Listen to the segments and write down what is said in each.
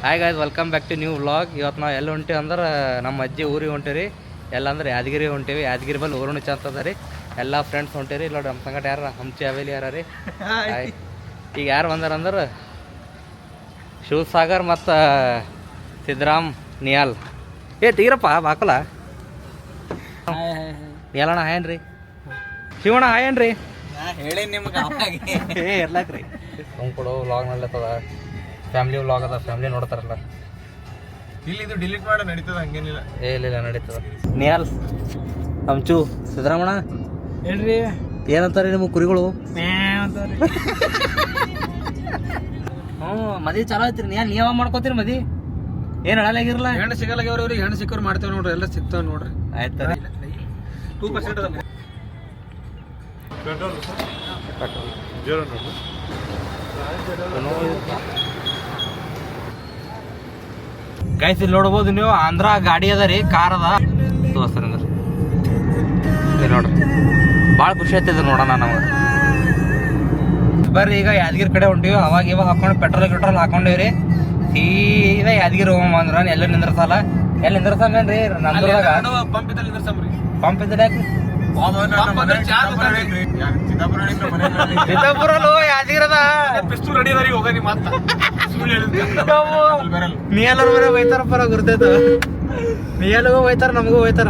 Hi guys, welcome back to new vlog. ಇವತ್ತು ನಾವು ಎಲ್ಲಿ ಹೊಂಟೀವಿ ಅಂದ್ರೆ ನಮ್ಮ ಅಜ್ಜಿ ಊರಿಗೆ ಹೊಂಟೀವಿ. ಎಲ್ಲ ಅಂದ್ರೆ ಯಾದಗಿರಿ ಹೊಂಟೀವಿ. ಯಾದಗಿರಿ ಬಲ್ಲಿ ಊರುಣಿ ಚಂತದ ರೀ. ಎಲ್ಲ ಫ್ರೆಂಡ್ಸ್ ಹೊಂಟೀರಿ. ನೋಡಿ ನಮ್ಮ ಸಂಗಟ ಯಾರು ಹಂಚಿ ಅವೇಲಿ ಯಾರ ರೀ. ಈಗ ಯಾರು ಬಂದಾರ ಅಂದ್ರೆ ಶಿವಸಾಗರ್ ಮತ್ತು ಸಿದ್ದರಾಮ್ ನಿಯಾಲ್. ತೀರಪ್ಪ ಬಾಕಲ ನಿಯಾಲಣ್ಣ ಹಾಯನ್ ರೀ, ಶಿವಣ್ಣ ಹಾಯನ್ ರೀ. ಹೇಳಿ ನಿಮ್ಗೆ ಇರ್ಲಾಕ್ರಿ ಕೊಡೋ ವ್ಲಾಗ್ ನಲ್ಲತ್ತದ. ಫ್ಯಾಮಿಲಿ ವ್ಲಾಗ್ ಅದ, ಫ್ಯಾಮಿಲಿ ನೋಡ್ತಾರಲ್ಲ. ಇಲ್ಲಿ ಇದು ಡಿಲೀಟ್ ಮಾಡಿ ನಡೀತದ, ಹಂಗೇನಿಲ್ಲ. ಇಲ್ಲ ನಡೀತದ. ನಿಯಾಲ್, ಹಂಚು, ಸಿದ್ದರಾಮಣ್ಣ ಹೇಳ್ರಿ ಏನಂತಾರೆ ನಿಮ್ಮ ಕುರಿಗಳು? ಮದಿ ಚಲೋ ಐತ್ರಿ. ನೀವ ಮಾಡ್ಕೋತೀರಿ ಮದಿ? ಏನು ಹಳಲಾಗಿರಲ್ಲ? ಹೆಣ್ಣು ಸಿಗಲ್ಲಾಗ್ಯವ್ರಿ. ಅವ್ರಿಗೆ ಹೆಣ್ಣು ಸಿಕ್ಕವ್ರು ಮಾಡ್ತೇವೆ ನೋಡ್ರಿ, ಎಲ್ಲ ಸಿಗ್ತಾವ ನೋಡ್ರಿ. ಆಯ್ತು 2% ಅದ. ಗೈಸ್ ಇಲ್ಲಿ ನೋಡ್ಬೋದು ನೀವು, ಆಂಧ್ರ ಗಾಡಿ ಅದ ರೀ, ಕಾರ್ ಅದ. ತೋರಿಸ್ತಾರೆ ನೋಡ್ರಿ, ಭಾಳ ಖುಷಿ ಆಗ್ತದೆ ನೋಡೋಣ ನಾವು. ಬರ್ರಿ ಈಗ ಯಾದಗಿರಿ ಕಡೆ ಹೊಂಟಿವಿ. ಅವಾಗ ಇವಾಗ ಹಾಕೊಂಡು ಪೆಟ್ರೋಲ್ ಹಾಕೊಂಡಿವ್ರಿ. ಸೀದಾ ಯಾದಗಿರಿ ಹೋಗಮ್ಮ ಅಂದ್ರ ಎಲ್ಲ ನಿಂದ್ರಸಲ್ಲ. ಎಲ್ಲಿ ನಿಂದ್ರಸಮೇನ್ರಿ? ನಂದ್ರದಾಗ ಪಂಪ್ ಇದ್ರೆ ಚಿತ್ತಾಪುರಲ್ಲೂ ಯಾದಗಿರದ ನೀ ಎಲ್ಲರೂ ಬರೀ ಹೋಯ್ತಾರ. ಪರ ಗುರ್ತೈತ, ನೀ ಎಲ್ಲಗೂ ಹೋಯ್ತಾರ, ನಮಗೂ ಹೋಯ್ತಾರ.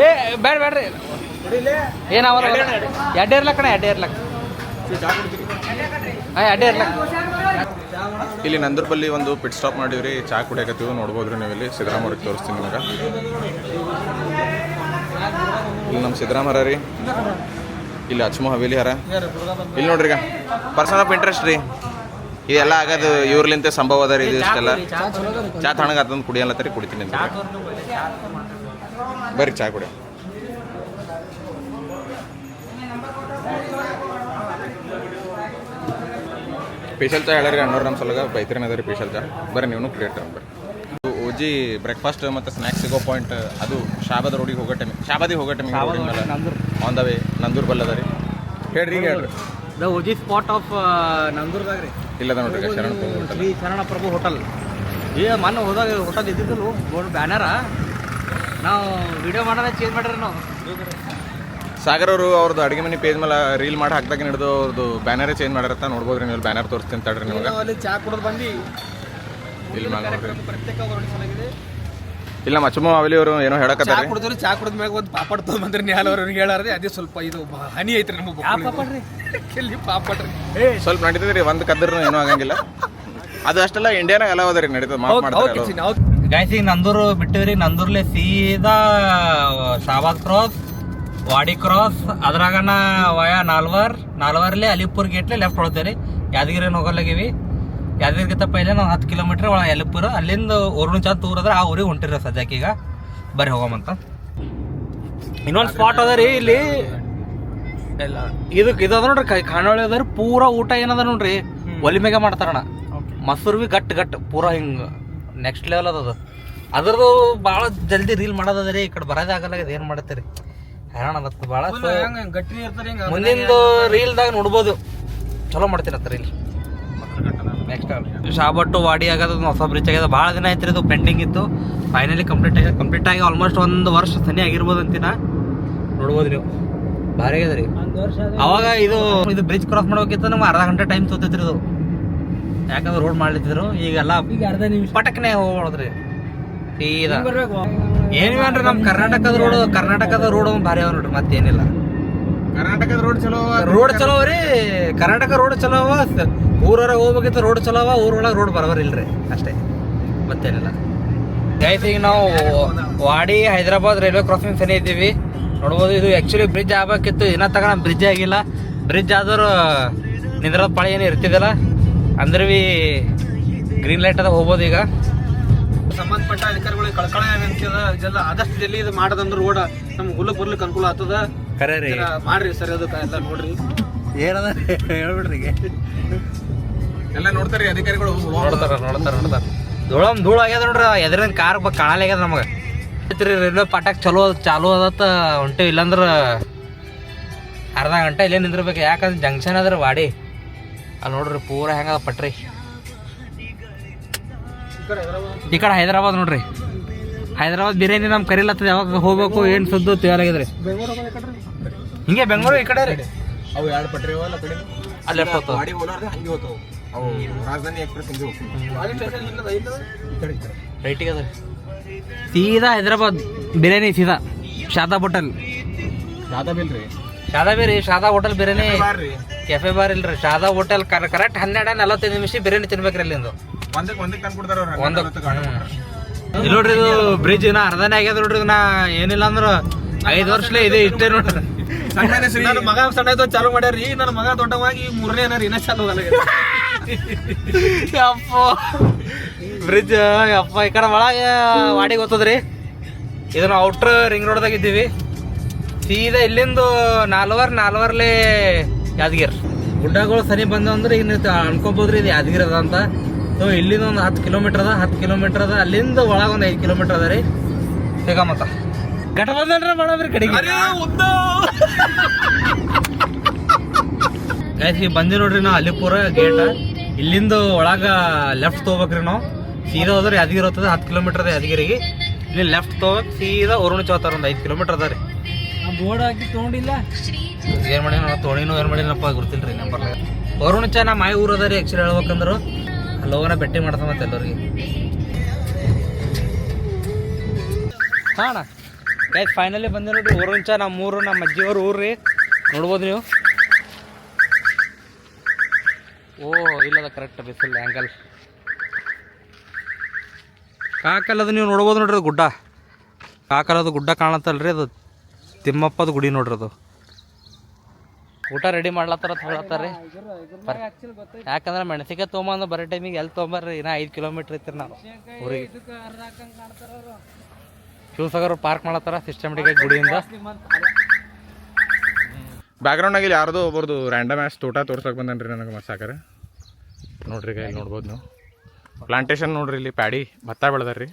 ಏ ಬೇಡ್ರಿ ಏನಾವ ಎಡ್ಡೆ ಇರ್ಲಕ್ಕ ಎಡ್ಡೆ ಇರ್ಲಕ್ಕ ಎಡ್ಡೆ ಇರ್ಲಕ್ಕ. ಇಲ್ಲಿ ನಂದೂರ್ಬಲ್ಲಿ ಒಂದು ಪಿಟ್ ಸ್ಟಾಪ್ ಮಾಡಿವ್ರಿ, ಚಾ ಕುಡಿಯಕತ್ತೀವಿ. ನೋಡ್ಬೋದ್ರಿ ನೀವು ಇಲ್ಲಿ. ಸಿದ್ದರಾಮವ್ರಿಗೆ ತೋರಿಸ್ತೀನಿ ನಿಮ್ಗೆ. ಇಲ್ಲಿ ನಮ್ಮ ಸಿದ್ದರಾಮ ಹರ ರೀ, ಇಲ್ಲಿ ಅಚ್ಮೋ ಹವೇಲಿ ಹರ. ಇಲ್ಲಿ ನೋಡ್ರಿ, ಈಗ ಪರ್ಸನ್ ಆಫ್ ಇಂಟ್ರೆಸ್ಟ್ ರೀ. ಇದೆಲ್ಲ ಆಗೋದು ಇವ್ರಲಿಂತೆ ಸಂಭವ ಅದ ರೀ. ಇದು ಇಷ್ಟೆಲ್ಲ ಚಾ ತಣ್ಣಗೆ ಅದೊಂದು ಕುಡಿಯಲ್ಲತ್ತರಿ, ಕುಡಿತೀನಿ ಅಂತ. ಬರ್ರಿ ಚಾ ಕುಡಿ. ಸ್ಪೆಷಲ್ ಚಾ ಹೇಳ್ರಿ ಅಣ್ಣವ್ರು, ನಮ್ಮ ಸಲಗ ಬೈತ್ರಿನ ಅದ ರೀ ಸ್ಪೆಷಲ್ ಚಾ. ಬರ್ರಿ ನೀವು ಕುಡಿಯಟ್ಟ. ಬರ್ರಿ ಓಜಿ ಬ್ರೇಕ್ಫಾಸ್ಟ್ ಮತ್ತು ಸ್ನ್ಯಾಕ್ಸ್ ಸಿಗೋ ಪಾಯಿಂಟ್ ಅದು ಶಾಬಾದ್ ರೋಡಿಗೆ ಹೋಗೋ ಟೈಮ್, ಶಾಬಾದಿಗೆ ಹೋಗೋ ಟೈಮಿಗೆ ಆನ್ ದ ವೇ ನಂದೂರ್ ಬಲ್ ಅದ ರೀ. ಹೇಳ್ರಿ ಈಗ ಹೇಳ್ರಿ. ದ ಓಜಿ ಸ್ಪಾಟ್ ಆಫ್ ನಂದೂರ್ದಾಗ ರೀ. ಇಲ್ಲದ ನೋಡ್ರಿ, ಶರಣ ಪ್ರಭು ಹೋಟೆಲ್. ಈಗ ಮೊನ್ನೆ ಹೋದಾಗ ಹೋಟೆಲ್ ಇದ್ದಿದ್ದಲ್ಲ, ಬೋರ್ಡ್ ಬ್ಯಾನರ. ನಾವು ವಿಡಿಯೋ ಮಾಡೋಣ ಚೇಂಜ್ ಮಾಡ್ರಿ. ನಾವು ಸಾಗರ್ ಅವರು ಅವ್ರದ್ದು ಅಡುಗೆ ಮನೆ ಪೇಜ್ ಮೇಲೆ ರೀಲ್ ಮಾಡಿ ಹಾಕ್ದಾಗ ಹಿಡಿದು ಅವ್ರದ್ದು ಬ್ಯಾನರೇ ಚೇಂಜ್ ಮಾಡಿರತ್ತ. ನೋಡ್ಬೋದ್ರಿ ನೀವು. ಬ್ಯಾನರ್ ತೋರಿಸ್ತೀನಿ ತಡ್ರಿ ನಿಮಗೆ. ಅಲ್ಲಿ ಚಾ ಕುಡಿದು ಬಂದು ಇಲ್ಲಿ ಮ್ಯಾಗ ನೋಡ್ರಿ. ಪ್ರತ್ಯೇಕ ಹೊರಡಿಸಲಾಗಿದೆ. ಇಲ್ಲ ಮಚ್ಚಮ್ಮ ಅವಲಿ ಅವರು ಏನೋ ಹೇಳಕತ್ತಾರೆ. ಕುಡಿದ್ರು, ಚಾ ಕುಡಿದ ಮ್ಯಾಗ ಒಂದು ಪಾಪಡ್ ತೊಗೊಂಬಂದ್ರಿ. ನಿಹಾಲ್ ಅವ್ರಿಗೆ ಹೇಳಾರ್ರಿ, ಅದೇ ಸ್ವಲ್ಪ ಇದು ಹನಿ ಐತ್ರಿ ನಮಗೆ. ಪಾಪಡ್ರಿ ಸ್ವಲ್ಪ ನಡೀತದ್ರಿ, ಒಂದು ಕದ್ರೂ ಏನೂ ಆಗಂಗಿಲ್ಲ. ಅದು ಅಷ್ಟೆಲ್ಲ ಇಂಡಿಯಾನಾಗ ಎಲ್ಲ ಹೋದ್ರಿ, ನಡೀತದೆ. ಗಾಯ್ಸ್ ಈಗ ನಂದೂರು ಬಿಟ್ಟಿವ್ರಿ. ನಂದೂರ್ಲೆ ಸೀದಾ ಶಾಬಾದ್ ಕ್ರಾಸ್, ವಾಡಿ ಕ್ರಾಸ್, ಅದ್ರಾಗನ ವಯಾ ನಾಲ್ವರ್ಲೆ ಅಲಿಪುರ್ ಗೇಟ್ಲೆ ಲೆಫ್ಟ್ ಹೊಡ್ತೇವೆ ರೀ. ಯಾದಗಿರಿ ಹೋಗಲ್ಲಾಗಿವಿ. ಯಾದಗಿರಿಗಿಂತ ಪೈಲೆ ನಾವು 10 ಕಿಲೋಮೀಟ್ರ್ ಒಳ ಅಲಿಪುರ. ಅಲ್ಲಿಂದ ಊರುಣಿ ಚಂದ ಊರ್ ಅದ್ರ, ಆ ಊರಿಗೆ ಹೊಂಟಿರ ಸದ್ಯಕ್ಕೆ. ಈಗ ಬರ್ರಿ ಹೋಗಮಂತ. ಇನ್ನೊಂದು ಸ್ಪಾಟ್ ಅದ ರೀ ಇಲ್ಲಿ. ಇದು ಅದ ನೋಡ್ರಿ, ಖಾನಾವಳಿ ಅದ ರೀ. ಪೂರಾ ಊಟ ಏನದ ನೋಡ್ರಿ, ಒಲಿ ಮೇಗ ಮಾಡ್ತಾರಣ. ಮೊಸರು ಬಿ ಗಟ್ ಪೂರಾ ಹಿಂಗೆ ನೆಕ್ಸ್ಟ್ ಲೆವೆಲ್ ಅದ. ಅದ್ರದ್ದು ಭಾಳ ಜಲ್ದಿ ರೀಲ್ ಮಾಡೋದದ ರೀ. ಈ ಕಡೆ ಬರೋದೇ ಆಗಲ್ಲ. ಏನು ಮಾಡತ್ತೀರಿ, ಹೈರಾಣ ಅದತ್ತು ಭಾಳ. ಮುಂದಿಂದು ರೀಲ್ದಾಗ ನೋಡ್ಬೋದು, ಚಲೋ ಮಾಡ್ತೀರತ್ತ ರೀಲ್. ನೆಕ್ಸ್ಟ್ ಶಾಬಟ್ಟು ವಾಡಿ ಆಗೋದು ಹೊಸ ಬ್ರಿಡ್ಜ್ ಆಗ್ಯದ. ಭಾಳ ದಿನ ಆಯ್ತು ಇದು ಪೆಂಡಿಂಗ್ ಇತ್ತು. ಫೈನಲಿ ಕಂಪ್ಲೀಟ್ ಆಗಿ ಆಲ್ಮೋಸ್ಟ್ 1 ವರ್ಷ ಸನಿ ಆಗಿರ್ಬೋದು ಅಂತಿನ. ನೋಡ್ಬೋದು ನೀವು, ಭಾರಿ ಆಗ್ಯದ ರೀ. ಅವಾಗ ಇದು ಬ್ರಿಡ್ಜ್ ಕ್ರಾಸ್ ಮಾಡ್ಬೇಕಿತ್ತು ನಮ್ಗೆ ಅರ್ಧ ಗಂಟೆ ಟೈಮ್ ತೋತೈತ್ರಿ ಇದು, ಯಾಕಂದ್ರೆ ರೋಡ್ ಮಾಡ್ಲಿತ್ತಿದ್ರು. ಈಗೆಲ್ಲ ಪಟಕ್ನೆ ಹೋಗ್ರಿ ಸೀದಾ. ಏನಿವೇನ್ರಿ ನಮ್ಮ ಕರ್ನಾಟಕದ ರೋಡ್ ಭಾರಿ ಅವ ನೋಡ್ರಿ, ಮತ್ತೇನಿಲ್ಲ. ಕರ್ನಾಟಕದ ರೋಡ್ ಚಲೋ ರೀ. ಕರ್ನಾಟಕ ರೋಡ್ ಚಲೋ ಅವ. ಊರೊಳಗೆ ಹೋಗ್ಬೇಕಿತ್ತು ರೋಡ್ ಚಲೋ ಅವ. ಊರೊಳಗೆ ರೋಡ್ ಬರೋಬರ್ ಇಲ್ರಿ, ಅಷ್ಟೇ, ಮತ್ತೇನಿಲ್ಲ. ಗೈಸ್ ಈಗ ನಾವು ವಾಡಿ ಹೈದರಾಬಾದ್ ರೈಲ್ವೆ ಕ್ರಾಸಿಂಗ್ ಸನಿ ಇದ್ದೀವಿ. ನೋಡ್ಬೋದು, ಇದು ಆ್ಯಕ್ಚುಲಿ ಬ್ರಿಡ್ಜ್ ಆಗ್ಬೇಕಿತ್ತು. ಇನ್ನೂ ತಗ ನಮ್ಮ ಬ್ರಿಡ್ಜ್ ಆಗಿಲ್ಲ. ಬ್ರಿಡ್ಜ್ ಆದರೂ ನಿಂದ್ರದ ಪಾಳಿ ಏನು ಇರ್ತಿದ್ದಿಲ್ಲ. ಅಂದ್ರೆ ಬಿ ಗ್ರೀನ್ ಲೈಟ್ ಅದ, ಹೋಗ್ಬೋದು. ಈಗ ಸಂಬಂಧಪಟ್ಟ ಅಧಿಕಾರಿಗಳಿಗೆ ಕಳ್ಕಳ ಏನಂತದ, ಆದಷ್ಟು ಜಲ್ದಿ ಇದು ಮಾಡೋದಂದ್ರೆ ರೋಡ್ ನಮ್ಗೆ ಹುಲ್ಲಕ್ಕೆ ಬರ್ಲಿಕ್ಕೆ ಅನುಕೂಲ ಆಗ್ತದ. ಕರೆ ರೀ, ಮಾಡ್ರಿ ಸರ್. ಅದಕ್ಕೆ ಎಲ್ಲ ನೋಡ್ರಿ, ಏನದ ಹೇಳ್ಬಿಡ್ರಿ. ಎಲ್ಲ ನೋಡ್ತಾರೆ ಅಧಿಕಾರಿಗಳು, ನೋಡ್ತಾರ. ಧೂಳು ಆಗ್ಯದ ನೋಡ್ರಿ. ಎದ್ರಿಂದ ಕಾರ್ ಕಾಣಲ್ಲ ಆಗ್ಯದ ನಮಗೆ. ರೈಲ್ವೆ ಪಾಠಕ್ ಚಾಲು ಅದತ್ತ ಹೊಂಟೇವಿ. ಇಲ್ಲಾಂದ್ರೆ ಅರ್ಧ ಗಂಟೆ ಇಲ್ಲೇ ನಿಂದಿರ್ಬೇಕು, ಯಾಕಂದ್ರೆ ಜಂಕ್ಷನ್ ಅದ್ರ ವಾಡಿ ಅಲ್ಲಿ ನೋಡ್ರಿ ಪೂರ ಹೆಂಗದ ಪಟ್ರಿ. ಈ ಕಡೆ ಹೈದರಾಬಾದ್ ನೋಡ್ರಿ, ಹೈದರಾಬಾದ್ ಬಿರಿಯಾನಿ ನಮ್ಗೆ ಕರಿಲತ್ತದ, ಯಾವಾಗ ಹೋಗ್ಬೇಕು ಏನು ಸುದ್ದು ತಯಾರಾಗಿದ್ರಿ. ಹಿಂಗೆ ಬೆಂಗಳೂರು ಈ ಕಡೆ ರೀ, ಅವು ಎರಡು ಪಟ್ರಿ ಅವಲ್ಲ ಕಡೆ ಅಲ್ಲಿ ಲೆಫ್ಟ್ ಹೋಗ್ತಾವ, ಗಾಡಿ ಹೋಲಾರ್ದೆ ಹಂಗೆ ಹೋಗ್ತಾವ ಅವು. ರಾಜಧಾನಿ ಎಕ್ಸ್ಪ್ರೆಸ್ ಹಿಂಗೆ ಹೋಗ್ತೀವಿ ರೈಟಿಗೆ ಅದ ಸೀದಾ ಹೈದರಾಬಾದ್ ಬಿರಿಯಾನಿ, ಸೀದಾ ಶಾದಾ ಹೋಟೆಲ್. ಸಾದಾ ಬಿಲ್ ರೀ, ಶಾದಾ ಬೇರಿ, ಶಾದಾ ಹೋಟೆಲ್ ಬಿರಿಯಾನಿ ಬಾರ್ರಿ ಕೆಫೆ ಬಾರ್ ಇಲ್ರಿ, ಶಾದಾ ಹೋಟೆಲ್. ಕರೆಕ್ಟ್ 12-45 ನಿಮಿಷ ಬಿರಿಯಾನಿ ತಿನ್ಬೇಕ್ರಿ ಅಲ್ಲಿಂದು. ಒಂದಕ್ಕೆ ತಂದ್ಕೊಡ್ತಾರ ಒಂದು ಇಲ್ಲಿ ನೋಡ್ರಿ, ಇದು ಬ್ರಿಡ್ಜ್ ಇನ್ನ ಅರ್ಧನೇ ಆಗ್ಯದ ನೋಡ್ರಿ. ನಾ ಏನಿಲ್ಲ ಅಂದ್ರ 5 ವರ್ಷಲೇ ಇದೆ ಇಷ್ಟೇ ನೋಡ್ರಿ. ನನ್ನ ಮಗ ಸಣ್ಣ ಇದ್ದ ಚಾಲು ಮಾಡ್ಯಾರ್ರಿ, ನನ್ನ ಮಗ ದೊಡ್ಡವಾಗಿ 3ನೇ ಏನಾರ ಇನ್ನ ಚಾಲು ಆಗಲ್ಲ. ಅಪ್ಪ ಬ್ರಿಡ್ಜ್ ಅಪ್ಪ ಈ ಕಡೆ ಒಳಗೆ ವಾಡಿಗೆ ಹೋಗ್ತದ್ರಿ. ಇದನ್ನ ಔಟ್ರ್ ರಿಂಗ್ ರೋಡ್ದಾಗ ಇದ್ದೀವಿ. ಸೀದಾ ಇಲ್ಲಿಂದ 4 ಯಾದಗಿರಿ. ಗುಡ್ಡಗಳು ಸನಿ ಬಂದ ಅಂದ್ರೆ ಈಗ ನೀವು ಅನ್ಕೋಬೋದ್ರಿ ಇದು ಯಾದಗಿರಿ ಅದ ಅಂತ. ಸೊ ಇಲ್ಲಿಂದ ಒಂದು 10 ಕಿಲೋಮೀಟರ್ ಅದ, 10 ಕಿಲೋಮೀಟರ್ ಅದ. ಅಲ್ಲಿಂದ ಒಳಗೆ ಒಂದು 5 ಕಿಲೋಮೀಟರ್ ಅದ ರೀ. ಬೇಗ ಮತ್ತ ಗಟ್ಟ ಬಂದಲ್ರಿ ಮಾಡಬ್ರಿ ಕಡೆಗೆ ಗಾಯ್ಸ್. ಬಂದಿ ನೋಡ್ರಿ ನಾವು ಅಲಿಪುರ ಗೇಟ್. ಇಲ್ಲಿಂದ ಒಳಗ ಲೆಫ್ಟ್ ತೊಗೋಬೇಕ್ರಿ ನಾವು. ಸೀದಾ ಹೋದ್ರೆ ಯಾದಗಿರಿ ಹೋಗ್ತದೆ, 10 ಕಿಲೋಮೀಟರ್ ಅದ ಯಾದಗಿರಿಗೆ. ಇಲ್ಲಿ ಲೆಫ್ಟ್ ತೊಗೋಬೇಕು, ಸೀದಾ ಒರುಣ ಚೌತಾರ ಒಂದು 5 ಕಿಲೋಮೀಟರ್ ಅದ ರೀ. ಬೋರ್ಡ್ ಹಾಕಿ ತೊಗೊಂಡಿಲ್ಲ, ಏನು ಮಾಡಿ ನಾವು ತೊಗೊಂಡಿನೋ ಏನು ಮಾಡಿನಪ್ಪ ಗೊತ್ತಿಲ್ಲ ರೀ. ನಂಬರ್ ವರುಣಚ ನಮ್ಮ ಮಾಯಿ ಊರು ಅದ ರೀ. ಆ್ಯಕ್ಚುಲಿ ಹೇಳ್ಬೇಕಂದ್ರು ಅಲ್ಲೋಗನ ಭೇಟಿ ಮಾಡ್ತಾವ ಮತ್ತೆ ಎಲ್ಲರಿಗೆ. ಹಾಂ ಅಣ್ಣ ಗೈಸ್, ಫೈನಲಿ ಬಂದೆ ನೋಡ್ರಿ ವರುಣಚ. ನಮ್ಮ ಊರು, ನಮ್ಮ ಅಜ್ಜಿಯವ್ರ ಊರು ರೀ. ನೋಡ್ಬೋದು ನೀವು. ಓ ಇಲ್ಲದ ಕರೆಕ್ಟ್ ಬಿಸಿಲ್ ಆ್ಯಂಗಲ್ ಕಾಕಲ್ಲದು ನೀವು ನೋಡ್ಬೋದು ನೋಡ್ರಿ. ಅದು ಗುಡ್ಡ, ಕಾಕಲ್ಲದು ಗುಡ್ಡ ಕಾಣತ್ತಲ್ರಿ, ಅದು ತಿಮ್ಮಪ್ಪದ ಗುಡಿ ನೋಡ್ರಿ. ಅದು ಊಟ ರೆಡಿ ಮಾಡ್ಲತ್ತಾರ ಅಂತ ಹೇಳತ್ತಾರ. ಯಾಕಂದ್ರೆ ಮೆಣಸಿಕಾಯಿ ತೊಗೊಂಬಂದು ಬರೋ ಟೈಮಿಗೆ ಎಲ್ಲಿ ತೊಗೊಂಬರ್ರಿ, ಇನ್ನೂ 5 ಕಿಲೋಮೀಟ್ರ್ ಐತ್ರಿ ನಾವು ಊರಿಗೆ. ಶಿವಸಾಗರ್ ಪಾರ್ಕ್ ಮಾಡತ್ತಾರ ಸಿಸ್ಟಮೆಟಿಕ್ ಗುಡಿಯಿಂದ. ಬ್ಯಾಕ್ಗ್ರೌಂಡ್ ಆಗಿ ಯಾರ್ದು ಒಬ್ಬರದು ರ್ಯಾಂಡಮ್ ಆ್ಯಸ್ ತೋಟ ತೋರ್ಸಕ್ಕೆ ಬಂದನ್ರಿ ನನಗೆ ಮಸಾಕರ. ನೋಡ್ರಿ ಈಗ ಇಲ್ಲಿ ನೋಡ್ಬೋದು ನೀವು ಪ್ಲಾಂಟೇಶನ್ ನೋಡ್ರಿ. ಇಲ್ಲಿ ಪ್ಯಾಡಿ ಭತ್ತ ಬೆಳೆದಾರ್ರಿ.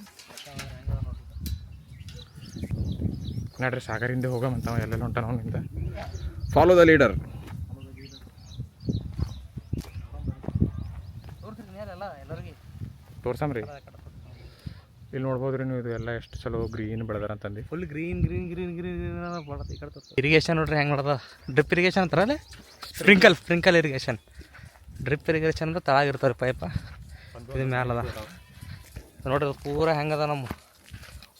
ನೋಡ್ರಿ ಸಾಗರಿಂದ ಹೋಗಮಂತಾವ ಎಲ್ಲೆಲ್ಲ ಹೊಂಟಾನ ಅವನಿಂದ. Follow the leader. ತೋರ್ಸಮ್ರಿ. ಇಲ್ಲಿ ನೋಡ್ಬೋದ್ರಿ ನೀವು, ಇದು ಎಲ್ಲ ಎಷ್ಟು ಚಲೋ ಗ್ರೀನ್ ಬೆಳೆದಾರ ಅಂತಂದು. Full green green green green irrigation ನೋಡ್ರಿ ಹೆಂಗೆ ಮಾಡೋದ. ಡ್ರಿಪ್ ಇರಿಗೇಷನ್ ಅಂತಾರಲ್ಲ, ಸ್ಪ್ರಿಂಕಲ್ ಇರಿಗೇಷನ್. ಡ್ರಿಪ್ ಇರಿಗೇಷನ್ ಅಂದ್ರೆ ತಳಗಿರ್ತಾರೆ ಪೈಪ, ಇದು ಮ್ಯಾಲದ ನೋಡ್ರಿ. ಅದು ಪೂರ ಹೆಂಗದ ನಮ್ಮ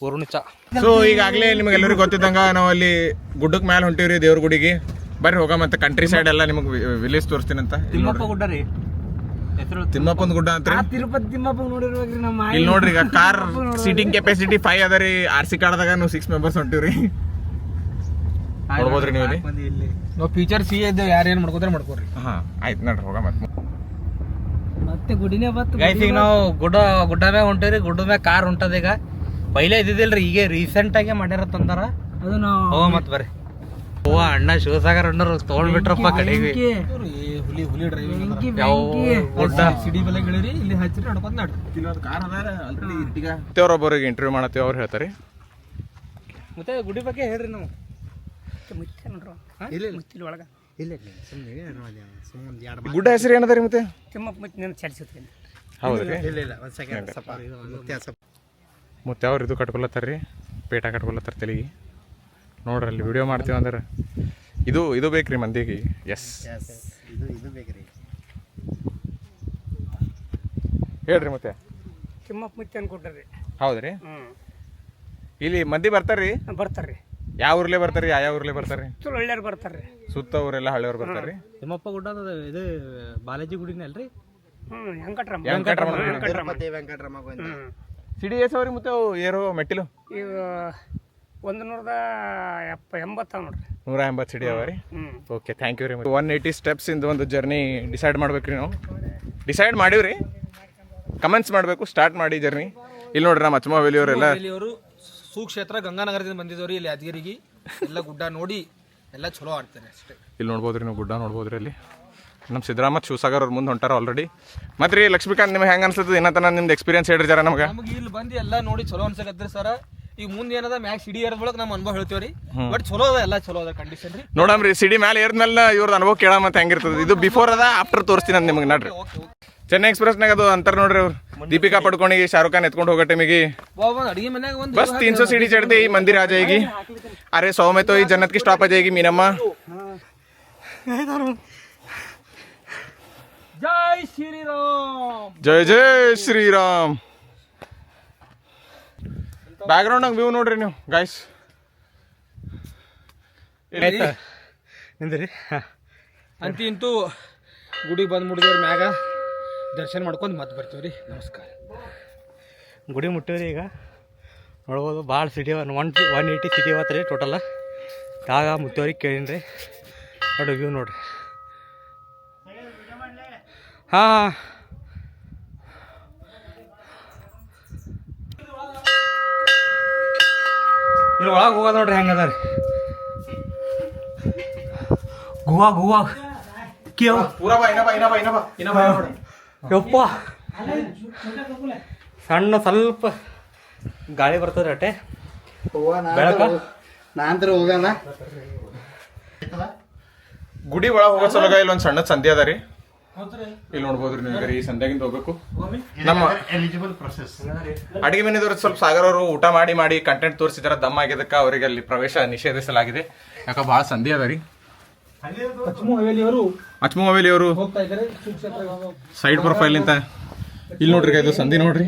ವರುಣಚ. ಸೊ ಈಗಾಗಲೇ ನಿಮಗೆಲ್ಲರಿಗೂ ಗೊತ್ತಿದ್ದಂಗ ನಾವು ಅಲ್ಲಿ ಗುಡ್ಡಕ್ಕೆ ಮ್ಯಾಲೆ ಹೊಂಟಿವ್ರಿ, ದೇವ್ರ ಗುಡಿಗೆ. ಬರ್ರಿ ಹೋಗ. ಮತ್ತೆ ಕಂಟ್ರಿ ಸೈಡ್ ಎಲ್ಲ ನಿಮಗೆ ವಿಲೇಜ್ ತೋರಿಸ್ತೀನಂತ. ತಿಮ್ಮಪ್ಪ ಗುಡ್ಡ ರೀ, ತಿಮ್ಮಪ್ಪನ ಗುಡ್ಡ ಅಂತ. ತಿರುಪತಿ ತಿಮ್ಮಪ್ಪ ನೋಡಿರ್ಬೇಕ್ರಿ ನಮ್ಮ. ಇಲ್ಲಿ ನೋಡ್ರಿ, ಈಗ ಕಾರ್ ಸೀಟಿಂಗ್ ಕೆಪಾಸಿಟಿ 5 ಅದ ರೀ. RC ಕಾರ್ಡ್ದಾಗ ನಾವು 6 ಮೆಂಬರ್ಸ್ ಹೊಂಟಿವ್ರಿ. ನೋಡ್ಬೋದ್ರಿ ನೀವು ಇಲ್ಲಿ. ನಾವು ಫೀಚರ್ ಸಿ ಇದ್ದೇವೆ, ಯಾರು ಏನು ಮಾಡ್ಕೋದ್ರೆ ಮಾಡ್ಕೋರಿ. ಹಾಂ ಆಯ್ತು ನೋಡ್ರಿ, ಹೋಗ. ಮತ್ತೆ ಗುಡಿನೇ ಬತ್ತು ಗೈಸ್. ಈಗ ನಾವು ಗುಡ್ಡ ಮ್ಯಾಗ ಹೊಂಟಿವ್ರಿ. ಗುಡ್ಡ ಮ್ಯಾಗ ಕಾರ್ ಹೊಂಟದ. ಈಗ ಪೈಲೆ ಇದ್ದಿದ್ದಿಲ್ರಿ, ಈಗ ರೀಸೆಂಟ್ ಆಗಿ ಮಾಡ್ಯಾರತ್ತಂದಾರ. ಅದು ನಾವು ಹೋಗ ಮತ್ ಬರ್ರಿ. ಓ ಅಣ್ಣ ಶಿವಸಾಗರ್ ಅಣ್ಣರು ತೊಗೊಂಡ್ಬಿಟ್ರಪ್ಪ ಕಡೆಗೆ. ಹುಲಿ ಡ್ರೈವಿಂಗ್ ಗುಡ್ಡ ಸಿಡಿ ಬೆಲೆಗಳಿರಿ, ಇಲ್ಲಿ ಹಚ್ಚಿರಿ ನಡ್ಕೊಂಡ್ ನಡ್ರಿ. ಕಾರ್ ಅದ ಆಲ್ರೆಡಿ ಇರ್ಟಿಗ. ಅವ್ರೊಬ್ಬರಿಗೆ ಇಂಟರ್ವ್ಯೂ ಮಾಡತ್ತೀವಿ, ಅವ್ರು ಹೇಳ್ತಾರೆ. ಮತ್ತೆ ಗುಡಿ ಬಗ್ಗೆ ಹೇಳ್ರಿ ನಾವು. ಗುಡ್ಡ ಹೆಸರು ಏನದ ರೀ ಮತ್ತೆ? ಹೌದ್ರಿ. ಮತ್ತೆ ಅವ್ರು ಇದು ಕಟ್ಕೊಳತ್ತಾರ ರೀ, ಪೇಟ ಕಟ್ಕೊಳತ್ತಾರ ತಲೆಗೆ. ನೋಡ್ರಿ ಅಲ್ಲಿ ವಿಡಿಯೋ ಮಾಡ್ತೀವಿ ಅಂದ್ರೆ ಇದು ಬೇಕ್ರಿ ಮಂದಿಗೆ. ಎಸ್ ಇದು ಬೇಕ್ರಿ. ಹೇಳ್ರಿ ಮತ್ತೆ. ತಿಮ್ಮಪ್ಪ ಮುತ್ತಿ ಅನ್ಕೊಟ್ರಿ. ಹೌದ್ರಿ. ಇಲ್ಲಿ ಮಂದಿ ಬರ್ತಾರ್ರಿ? ಬರ್ತಾರ್ರಿ. ಯಾವ ಊರ್ಲೆ ಬರ್ತಾರ್ರಿ? ಯಾವ ಊರ್ಲೆ ಬರ್ತಾರ್ರಿ? ಹಳ್ಳಿಯವ್ರು ಬರ್ತಾರ್ರಿ. ಸುತ್ತ ಊರೆಲ್ಲ ಹಳ್ಳಿಯವ್ರು ಬರ್ತಾರ್ರಿ. ತಿಮ್ಮಪ್ಪ ಗುಡ್ಡ ಇದು ಬಾಲಾಜಿ ಗುಡಿನೇ ಅಲ್ರಿ? ಸಿಡಿ ಎಸವ್ರಿ ಮತ್ತೆ ಅವು ಏರೋ ಮೆಟ್ಟಿಲು? ಈಗ 180 ನೋಡ್ರಿ. 180 ಸಿಡಿ ಅವ ರೀ. ಓಕೆ, ಥ್ಯಾಂಕ್ ಯು ರೀ. 180 ಸ್ಟೆಪ್ಸ್ ಇಂದ ಒಂದು ಜರ್ನಿ ಡಿಸೈಡ್ ಮಾಡ್ಬೇಕ್ರಿ ನಾವು. ಡಿಸೈಡ್ ಮಾಡೀವ್ರಿ, ಕಮೆಂಟ್ಸ್ ಮಾಡಬೇಕು. ಸ್ಟಾರ್ಟ್ ಮಾಡಿ ಜರ್ನಿ. ಇಲ್ಲಿ ನೋಡ್ರಿ ನಮ್ಮ ಅಚ್ಚಮ್ಮ ವೇಲಿಯವರೆಲ್ಲ ಸುಕ್ಷೇತ್ರ ಗಂಗಾನಗರದಿಂದ ಬಂದಿದ್ದವ್ರಿ ಇಲ್ಲಿ ಯಾದಗಿರಿಗೆ. ಎಲ್ಲ ಗುಡ್ಡ ನೋಡಿ ಎಲ್ಲ ಚಲೋ ಆಡ್ತಾರೆ ಅಷ್ಟೇ. ಇಲ್ಲಿ ನೋಡ್ಬೋದ್ರಿ ನೀವು, ಗುಡ್ಡ ನೋಡ್ಬೋದ್ರಿ. ಅಲ್ಲಿ ನಮ್ಮ ಸಿದ್ದರಾಮಯ್ಯ ಶಿವಸಾಗರ್ ಅವ್ರ ಮುಂದೆ ಹೊಂಟಾರ ಆಲ್ರೆಡಿ. ಮತ್ತೆ ರೀ ಲಕ್ಷ್ಮೀಕಾಂತ್, ನಿಮ್ಗೆ ಹೆಂಗೆ ಅನ್ಸುತ್ತೆ? ಏನತನ ನಿಮ್ದು ಎಕ್ಸ್ಪೀರಿಯನ್ಸ್ ಹೇಳ್ರಿ ಜರ ನಮ್ಗೆ. ನಮ್ಗೆ ಇಲ್ಲಿ ಬಂದು ಎಲ್ಲ ನೋಡಿ ಚಲೋ ಅನ್ಸಕತ್ರಿ ಸರ್. ಈಗ ಮುಂದೆ ಏನದ ಮ್ಯಾಗ ಸಿಡಿ ಏರದ ಬಳಕ ನಮ್ಮ ಅನುಭವ ಹೇಳ್ತೀವ್ರಿ ಬಟ್ ಚಲೋ ಅದ ಎಲ್ಲ ಚಲೋ ಅದ ಕಂಡೀಷನ್ ರೀ. ನೋಡಮ್ರಿ ಸಿಡಿ ಮೇಲೆ ಏರ್ದ್ಮೇಲೆ ಇವ್ರದ್ದು ಅನುಭವ ಕೇಳ ಮತ್ತೆ ಹೆಂಗಿರ್ತದೆ. ಇದು ಬಿಫೋರ್ ಅದ ಆಫ್ಟರ್ ತೋರಿಸ್ತೀನಿ ಅಂತ ನಿಮಗೆ ನೋಡ್ರಿ. ಚೆನ್ನೈ ಎಕ್ಸ್ಪ್ರೆಸ್ನಾಗ ಅದು ಅಂತಾರೆ ನೋಡ್ರಿ ಅವ್ರು ದೀಪಿಕಾ ಪಡ್ಕೊಂಡಿಗೆ ಶಾರುಖ್ ಖಾನ್ ಎತ್ಕೊಂಡು ಹೋಗೋ ಟೈಮಿಗೆ ಅಡಿಗೆ ಮನ್ಯಾಗ ಒಂದು बस 300 सीढ़ी चढ़ते ही मंदिर आ जाएगी. अरे 100 में तो ही जन्नत की स्टॉप आ जाएगी मीनम्मा. ಜೈ ಶ್ರೀರಾಮ್. जय जय श्री राम. ಬ್ಯಾಕ್ಗ್ರೌಂಡ್ ವ್ಯೂ ನೋಡ್ರಿ ನೀವು ಗೈಸ್. ನಿಂದ್ರಿ ಅಂತಿ ಇಂತೂ ಗುಡಿ ಬಂದು ಮುಡಿದವ್ರ ಮ್ಯಾಗ ದರ್ಶನ ಮಾಡ್ಕೊಂಡು ಮತ್ತೆ ಬರ್ತೀವ್ರಿ. ನಮಸ್ಕಾರ. ಗುಡಿ ಮುಟ್ಟಿವ್ರಿ ಈಗ ನೋಡ್ಬೋದು. ಭಾಳ ಸಿಟಿ 180 ಸಿಟಿ ಅವತ್ತು ರೀ ಟೋಟಲ್. ಆಗ ಮುತ್ತವ್ರಿಗೆ ಕೇಳೀನಿ ನೋಡಿ ವ್ಯೂ ನೋಡ್ರಿ. ಹಾಂ ಇಲ್ಲಿ ಒಳಗೆ ಹೋಗೋದು ನೋಡ್ರಿ ಹೆಂಗದ ರೀ. ಗೋವಾ ಗೋವಾ ಕೇವ್ ಪೂರಾ ಬಾ ಯಪ್ಪ ಸಣ್ಣ ಸ್ವಲ್ಪ ಗಾಳಿ ಬರ್ತದೆ ಅಟ್ಟೆ ಬೆಳಕ. ನಾನಂತರ ಹೋಗಲ್ಲ. ಗುಡಿ ಒಳಗೆ ಹೋಗೋ ಸಲಗ ಇಲ್ಲೊಂದು ಸಣ್ಣ ಸಂಧಿ ಅದ ರೀ. ಇಲ್ಲಿ ನೋಡ್ಬೋದ್ರಿ ನೀವು ಈ ಸಂಧ್ಯಾಗಿಂದ ಹೋಗ್ಬೇಕು. ನಮ್ಮ ಎಲಿಜಿಬಲ್ ಪ್ರೊಸೆಸ್ ಅಡಿಗೆ ಮನೆದವ್ರು ಸ್ವಲ್ಪ ಸಾಗರ್ ಅವರು ಊಟ ಮಾಡಿ ಕಂಟೆಂಟ್ ತೋರಿಸಿದಾರೆ. ದಮ್ ಆಗಿದ್ದಕ್ಕೆ ಅವರಿಗೆ ಅಲ್ಲಿ ಪ್ರವೇಶ ನಿಷೇಧಿಸಲಾಗಿದೆ. ಯಾಕ ಭಾಳ ಸಂಧಿ ಅದ ರೀ. ಅಚ್ಮು ಹವೇಲಿ ಅವರು ಹೋಗ್ತಾ ಇದ್ದಾರೆ ಸೈಡ್ ಪ್ರೊಫೈಲ್ ನಿಂತ ಇಲ್ಲಿ ನೋಡ್ರಿ ಇದು ಸಂಧಿ ನೋಡ್ರಿ.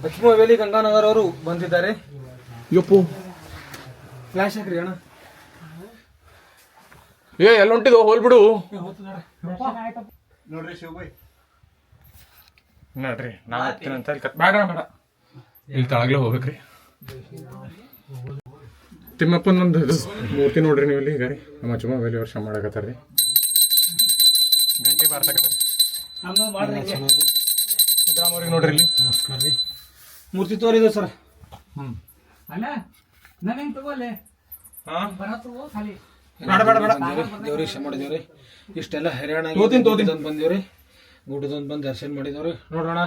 ಅಚ್ಮು ಹವೇಲಿ ಗಂಗಾನಗರ್ ಅವರು ಬಂದಿದ್ದಾರೆ. ಯಪ್ಪು ಫ್ಲಾಶ್ ಹಾಕ್ರಿ ಅಣ್ಣ. ಏ ಎಲ್ಲ ಹೊಂಟಿದ್ದು ಹೋಲ್ಬಿಡು ನೋಡ್ರಿ ಶಿವಭಾಯ್ ನೋಡ್ರಿ. ನಾ ಹೋಗ್ತೀನಿ ಅಂತ ಬೇಡ ಇಲ್ಲಿ ತಳಗ್ಲೇ ಹೋಗ್ಬೇಕ್ರಿ. ತಿಮ್ಮಪ್ಪನೊಂದು ಮೂರ್ತಿ ನೋಡ್ರಿ ನೀವು ಇಲ್ಲಿ. ಈಗ ರೀ ನಮ್ಮ ಅಚ್ಚುಮ ಹವೇಲಿ ವರ್ಷ ಮಾಡಕತ್ತಾರ್ರಿ. ಗಂಟೆ ಬಾರ್ಸಕತ್ತಾರ ಸಿದ್ದರಾಮಯ್ಯ ನೋಡ್ರಿ ಇಲ್ಲಿ. ನಮಸ್ಕಾರ ರೀ. ಮೂರ್ತಿ ತೋರಿದೆ ಸರ್. ದೇವ್ರಿ ಇಷ್ಟ ಮಾಡಿದೇವ್ರಿ. ಇಷ್ಟೆಲ್ಲ ಹರಿಯಾಣ ಬಂದೇವ್ರಿ. ಗುಡ್ಡದೊಂದು ಬಂದು ದರ್ಶನ ಮಾಡಿದವ್ರಿ. ನೋಡೋಣ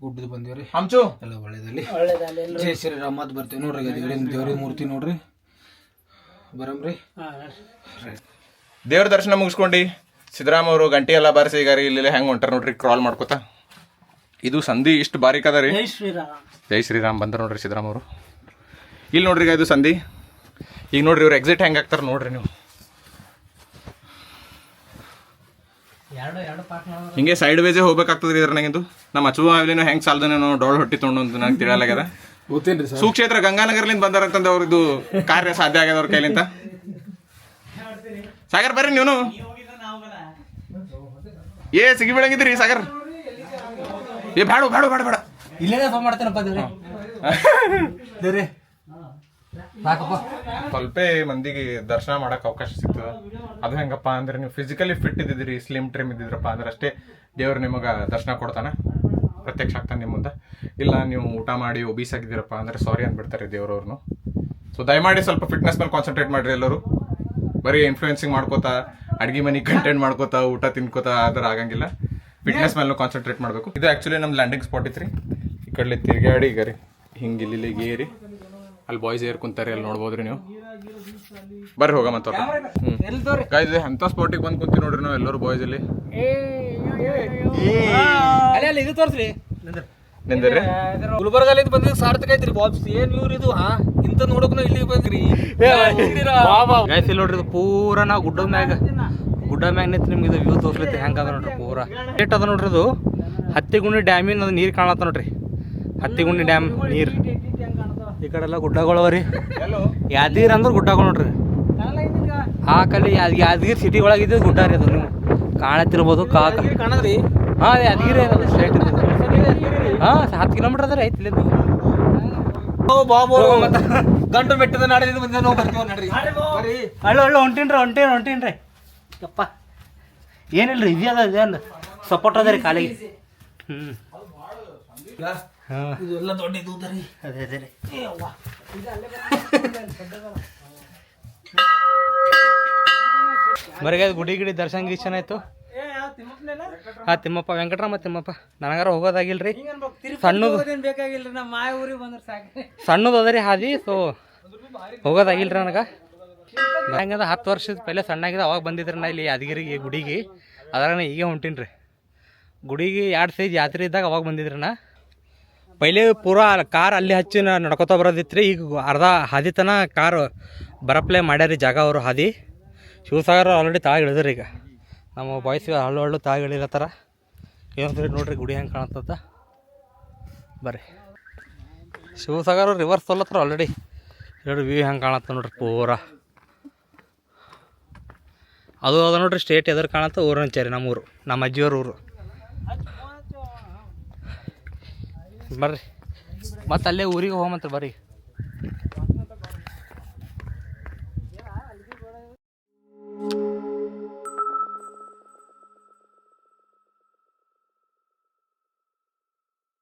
ಗುಡ್ಡದ ಬಂದೇವ್ರಿ. ಎಲ್ಲ ಒಳ್ಳೇದಲ್ಲಿ ಜೈ ಶ್ರೀರಾಮ್. ಮತ್ ಬರ್ತೀವಿ ನೋಡ್ರಿ. ದೇವ್ರಿ ಮೂರ್ತಿ ನೋಡ್ರಿ ಬರಮ್ರಿ. ದೇವ್ರ ದರ್ಶನ ಮುಗಿಸ್ಕೊಂಡು ಸಿದ್ದರಾಮ ಅವರು ಗಂಟೆ ಎಲ್ಲ ಬಾರಿಸಿ ಈಗ ರೀ ಇಲ್ಲಿ ಹೆಂಗ್ ಹೊಂಟಾರ ನೋಡ್ರಿ ಕ್ರಾಲ್ ಮಾಡ್ಕೋತ. ಇದು ಸಂಧಿ ಇಷ್ಟು ಬಾರಿಕ್ ಅದ ರೀ. ಜೈ ಶ್ರೀರಾಮ್ ಬಂದ್ರ ನೋಡ್ರಿ ಸಿದ್ದರಾಮ ಅವರು. ಇಲ್ಲಿ ನೋಡ್ರಿ ಈಗ ಇದು ಸಂಧಿ. ಈಗ ನೋಡ್ರಿ ಇವ್ರು ಎಕ್ಸಿಟ್ ಹೆಂಗ್ ಆಗ್ತಾರ ನೋಡ್ರಿ ನೀವು. ಹಿಂಗೆ ಸೈಡ್ ವೇಜೇ ಹೋಗ್ಬೇಕಾಗ್ತದ್ರಿ ಇದ್ರಾಗಿಂದು. ನಮ್ಮ ಅಚ್ಚುವ ಹವೇಲಿನೂ ಹೆಂಗ್ ಸಾಲ್ದನೇನೋ ಡೋಳ್ ಹೊಟ್ಟಿ ತೊಗೊಂಡು ಅಂತ ನಂಗೆ ತಿಳಿಯಲಾಗ್ಯದ. ಸುಕ್ಷೇತ್ರ ಗಂಗಾನಗರ್ಲಿಂದ ಬಂದಾರಂತಂದ ಅವ್ರದ್ದು ಕಾರ್ಯ ಸಾಧ್ಯ ಆಗ್ಯದ ಅವ್ರ ಕೈಲಿಂದ. ಸಾಗರ್ ಬರ್ರಿ ನೀವು. ಏ ಸಿಗಿ ಬೆಳಗಿದ್ರಿ ಸಾಗರ್. ಏ ಬೇಡ ಬೇಡ ಬೇಡ ಬೇಡ ಇಲ್ಲೇ ಫೋನ್ ಮಾಡ್ತೇನಪ್ಪ ದೇವ್ರಿ. ಸ್ವಲ್ಪ ಮಂದಿಗೆ ದರ್ಶನ ಮಾಡಕ್ ಅವಕಾಶ ಸಿಗ್ತದ. ಅದು ಹೆಂಗಪ್ಪ ಅಂದ್ರೆ ನೀವು ಫಿಸಿಕಲಿ ಫಿಟ್ ಇದ್ದಿದ್ರಿ, ಸ್ಲಿಮ್ ಟ್ರಿಮ್ ಇದ್ದಿದ್ರಪ್ಪ ಅಂದ್ರೆ ಅಷ್ಟೇ ದೇವ್ರು ನಿಮಗೆ ದರ್ಶನ ಕೊಡ್ತಾನ, ಪ್ರತ್ಯಕ್ಷ ಆಗ್ತಾನೆ ನಿಮ್ಮ ಮುಂದೆ. ಇಲ್ಲ ನೀವು ಊಟ ಮಾಡಿ ಒಬೀಸ್ ಆಗಿದ್ದೀರಪ್ಪ ಅಂದ್ರೆ ಸಾರಿ ಅಂದ್ಬಿಡ್ತಾರೆ ದೇವ್ರವ್ರನ್ನು. ಸೊ ದಯಮಾಡಿ ಸ್ವಲ್ಪ ಫಿಟ್ನೆಸ್ ಮೇಲೆ ಕಾನ್ಸಂಟ್ರೇಟ್ ಮಾಡ್ರಿ ಎಲ್ಲರೂ. ಬರೀ ಇನ್ಫ್ಲೂಯೆನ್ಸಿಂಗ್ ಮಾಡ್ಕೋತಾ ಅಡ್ಗೆ ಮನೆ ಕಂಟೆಂಟ್ ಮಾಡ್ಕೋತಾ ಊಟ ತಿನ್ಕೋತಾ ಆದ್ರೆ ಆಗಂಗಿಲ್ಲ. ಫಿಟ್ನೆಸ್ ಮೇಲೆ ಕಾನ್ಸಂಟ್ರೇಟ್ ಮಾಡಬೇಕು. ಇದು ಆ್ಯಕ್ಚುಲಿ ನಮ್ಮ ಲ್ಯಾಂಡಿಂಗ್ ಸ್ಪಾಟ್ ಇತ್ತು ರೀ. ಈ ಕಡೆ ತಿರ್ಗಾಡಿ ಈಗ ರೀ ಹಿಂಗೆ ಇಲ್ಲಿ ಏರಿ ಅಲ್ಲಿ ಬಾಯ್ಸ್ ಏರ್ ಕುಂತಾರೆ. ಅಲ್ಲಿ ನೋಡ್ಬೋದ್ರಿ ನೀವು. ಬರ್ರಿ ಹೋಗ ಮತ್ತೆ ಗಾಯ್ಸ್ ಎಂಥ ಸ್ಪಾಟಿಗೆ ಬಂದು ಕುಂತೀವಿ ನೋಡ್ರಿ ನಾವು ಎಲ್ಲರೂ ಬಾಯ್ಸ್ ಅಲ್ಲಿ. ಇದು ತೋರಿಸ್ರಿ ನಿಂದ್ರಿ ಗುಲ್ಬರ್ಗಲ್ಲಿ ಬಂದಿದ್ದು ಸಾರ್ಥಕ ಐತ್ರಿ ಬಾಬ್ಸ್. ಏನ್ ಇವ್ರು ಇದು ಇಂತ ನೋಡಕ್ ಇಲ್ಲಿಗೆ ಬಂದ್ರಿ. ಗೈಸ್ ಇಲ್ಲಿ ನೋಡ್ರಿ ಪೂರಾ ನಾವು ಗುಡ್ಡ ಮ್ಯಾಗ ನಿಂತು ನಿಮ್ಗೆ ಇದು ವ್ಯೂ ತೋರ್ಸ್ಲೈತಿ ಹೆಂಗದ ನೋಡ್ರಿ. ಪೂರಾ ಏಟ್ ಅದ ನೋಡ್ರಿ. ಇದು ಹತ್ತಿಗುಂಡಿ ಡ್ಯಾಮಿನ ಅದು ನೀರು ಕಾಣತ್ತ ನೋಡ್ರಿ. ಹತ್ತಿಗುಂಡಿ ಡ್ಯಾಮ್ ನೀರು. ಈ ಕಡೆ ಎಲ್ಲ ಗುಡ್ಡಗಳು ರೀ. ಯಾದಗಿರಿ ಅಂದ್ರೆ ಗುಡ್ಡಗಳು ನೋಡ್ರಿ. ಆ ಕಡೆ ಯಾದಗಿರಿ ಸಿಟಿ ಒಳಗಿದ್ದು ಗುಡ್ಡ ರೀ. ಅದು ನೀವು ಕಾಣತ್ತಿರ್ಬೋದು ಕಾಣದ್ರಿ. ಹಾಂ ಅದೇ ಯಾದಗಿರಿ ಅದು ಸ್ಟ್ರೈಟ್ ಇದೆ. ಹಾಂ 10 ಕಿಲೋಮೀಟರ್ ಅದ ಐತಿ ಇಲ್ಲಿ. ಗಂಟು ಬೆಟ್ಟದ ನಾಡಿನಿಂದ ಬಂದ ನಾವು ಬರ್ತೀವಿ ನೋಡ್ರಿ. ಅಳ್ಳು ಹೊಂಟೀನ್ರಿ ಯಪ್ಪ. ಏನಿಲ್ರಿ ಇದ್ಯಾದ ಇದೇನು ಸಪೋರ್ಟ್ ಅದ ರೀ ಕಾಲಿಗೆ. ಇದೆಲ್ಲ ದೊಡ್ಡ ಇದು ರೀ. ಅದೇ ರೀ. ಬರೀ ಗುಡಿ ದರ್ಶನ ಗೀರ್ಶನ ಆಯ್ತು. ಹಾಂ ತಿಮ್ಮಪ್ಪ, ವೆಂಕಟರಾಮ ತಿಮ್ಮಪ್ಪ. ನನಗಾರ ಹೋಗೋದಾಗಿಲ್ರಿ, ಸಣ್ಣದು ಬೇಕಾಗಿಲ್ರಿ, ನಮ್ಮ ಮಾಯ ಊರಿಗೆ ಬಂದ್ರೆ ಸಾಕು. ಸಣ್ಣದು ಅದ ರೀ ಹಾದಿ, ಸೊ ಹೋಗೋದಾಗಿಲ್ರಿ ನನಗೆ. ಹೆಂಗದ 10 ವರ್ಷದ ಪೈಲೆ ಸಣ್ಣಾಗಿದೆ, ಅವಾಗ ಬಂದಿದ್ರಿ ನಾ ಇಲ್ಲಿ ಯಾದಗಿರಿಗೆ ಗುಡಿಗೆ. ಅದ್ರಾಗ ನಾ ಈಗ ಹೊಂಟೀನಿ ರೀ ಗುಡಿಗೆ. 2 ಸೈಜ್ ಜಾತ್ರೆ ಇದ್ದಾಗ ಅವಾಗ ಬಂದಿದ್ರಿ ನಾ. ಪೈಲೆ ಪೂರಾ ಕಾರ್ ಅಲ್ಲಿ ಹಚ್ಚಿ ನಾ ನಡ್ಕೊತಾ ಬರೋದಿತ್ತು ರೀ. ಈಗ ಅರ್ಧ ಹಾದಿ ತನ ಕಾರ್ ಬರಪ್ಲೇ ಮಾಡ್ಯಾರಿ ಜಾಗ ಅವರು ಹಾದಿ. ಶಿವಸಾಗರ ಆಲ್ರೆಡಿ ತಾಳ ಇಳಿದ್ರಿ. ಈಗ ನಮ್ಮ ಬಾಯ್ಸ್ ಹಳ್ಳು ತಾಳ ಇಳಿಲತ್ತಾರ. ಏನಂದ್ರೆ ನೋಡ್ರಿ ಗುಡಿ ಹೆಂಗೆ ಕಾಣತ್ತದ. ಬರ್ರಿ, ಶಿವಸಾಗರ ರಿವರ್ಸ್ ತೊಲತ್ರ ಆಲ್ರೆಡಿ. ನೋಡಿ ವ್ಯೂ ಹೆಂಗೆ ಕಾಣತ್ತ ನೋಡ್ರಿ ಪೂರಾ. ಅದು ಅದ ನೋಡ್ರಿ ಸ್ಟೇಟ್ ಎದುರು ಕಾಣತ್ತ ಊರಂಚೇರಿ, ನಮ್ಮೂರು, ನಮ್ಮ ಅಜ್ಜಿಯವ್ರ ಊರು. ಬರ್ರಿ ಮತ್ತೆ ಅಲ್ಲೇ ಊರಿಗೆ ಹೋಗಮಂತ್ರಿ ಬರ್ರಿ.